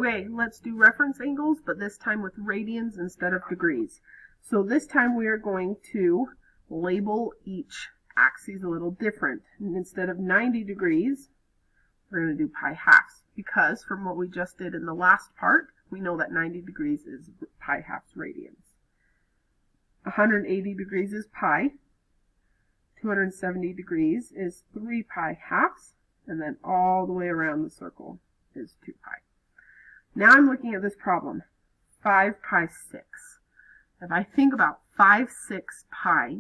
Okay, let's do reference angles, but this time with radians instead of degrees. So this time we are going to label each axis a little different. And instead of 90 degrees, we're going to do pi halves, because from what we just did in the last part, we know that 90 degrees is pi halves radians. 180 degrees is pi. 270 degrees is 3 pi halves, and then all the way around the circle is 2 pi. Now I'm looking at this problem, 5 pi 6. If I think about 5, 6 pi,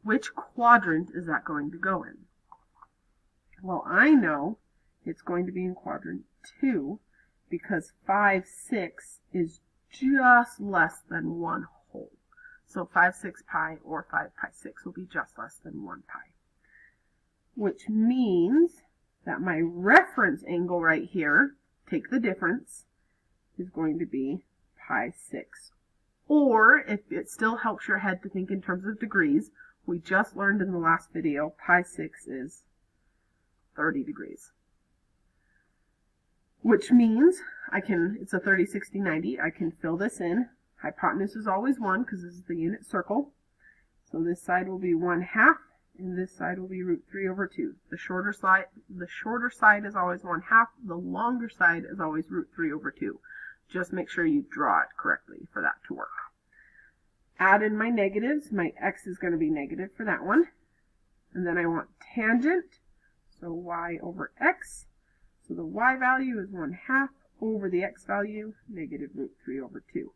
which quadrant is that going to go in? Well, I know it's going to be in quadrant 2, because 5, 6 is just less than 1 whole. So 5, 6 pi or 5 pi 6 will be just less than 1 pi. Which means that my reference angle right here, take the difference, is going to be pi 6. Or, if it still helps your head to think in terms of degrees, we just learned in the last video, pi 6 is 30 degrees. Which means it's a 30, 60, 90. I can fill this in. Hypotenuse is always 1 because this is the unit circle. So this side will be 1/2 and this side will be root 3 over 2. The shorter side is always 1/2. The longer side is always root 3 over 2. Just make sure you draw it correctly for that to work. Add in my negatives. My x is going to be negative for that one. And then I want tangent. So y over x. So the y value is 1/2 over the x value, negative root 3 over 2.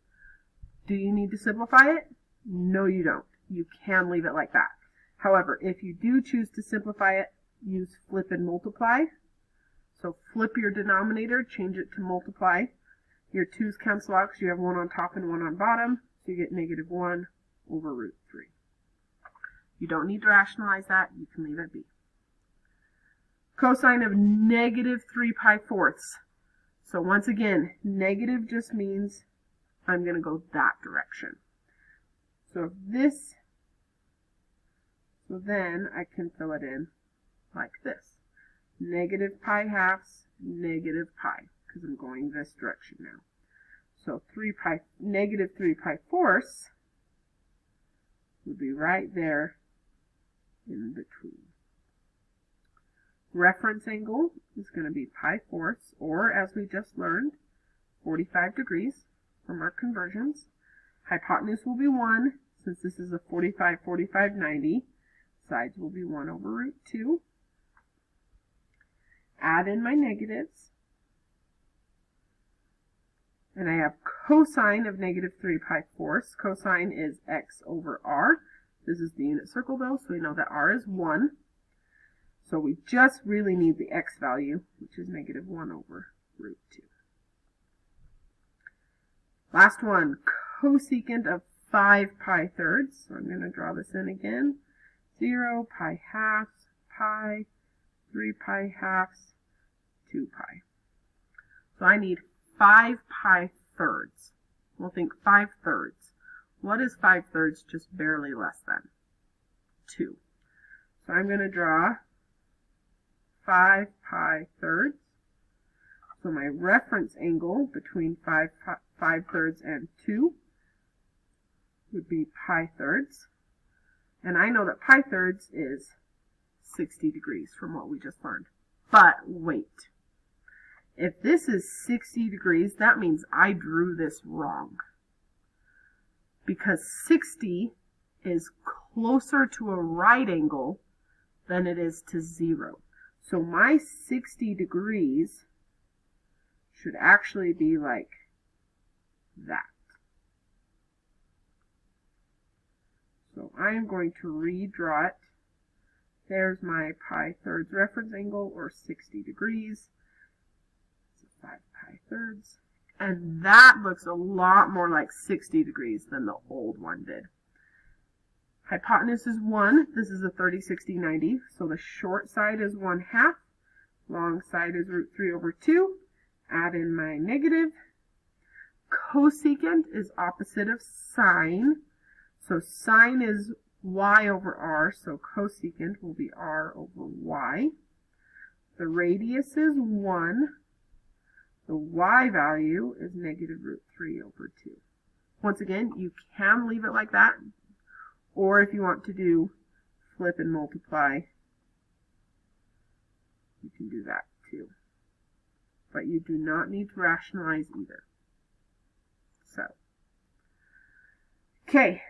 Do you need to simplify it? No, you don't. You can leave it like that. However, if you do choose to simplify it, use flip and multiply. So flip your denominator, change it to multiply. Your 2's cancel out because you have one on top and one on bottom. So you get negative 1 over root 3. You don't need to rationalize that. You can leave it be. Cosine of negative 3 pi fourths. So once again, negative just means I'm going to go that direction. So then I can fill it in like this. Negative pi halves, negative pi, because I'm going this direction now. So negative 3 pi fourths would be right there in between. Reference angle is going to be pi fourths, or as we just learned, 45 degrees from our conversions. Hypotenuse will be 1, since this is a 45, 45, 90. Sides will be 1 over root 2. Add in my negatives. And I have cosine of negative 3 pi fourths. Cosine is x over r. This is the unit circle though, so we know that r is 1. So we just really need the x value, which is negative 1 over root 2. Last one, cosecant of 5 pi thirds. So I'm going to draw this in again. 0, pi halves, pi, 3 pi halves, 2 pi. So I need 5 pi thirds. We'll think 5 thirds. What is 5 thirds just barely less than? 2. So I'm going to draw 5 pi thirds. So my reference angle between 5 thirds and 2 would be pi thirds. And I know that pi thirds is 60 degrees from what we just learned. But wait. If this is 60 degrees, that means I drew this wrong. Because 60 is closer to a right angle than it is to 0. So my 60 degrees should actually be like that. So I am going to redraw it. There's my pi thirds reference angle, or 60 degrees. So 5 pi thirds. And that looks a lot more like 60 degrees than the old one did. Hypotenuse is 1. This is a 30, 60, 90. So the short side is 1/2. Long side is root 3 over 2. Add in my negative. Cosecant is opposite of sine. So sine is y over r, so cosecant will be r over y. The radius is 1. The y value is negative root 3 over 2. Once again, you can leave it like that, or if you want to do flip and multiply, you can do that too. But you do not need to rationalize either. So, okay,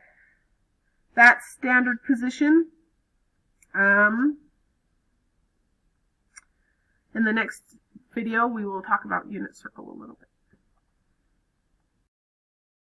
that's standard position. In the next video, we will talk about unit circle a little bit.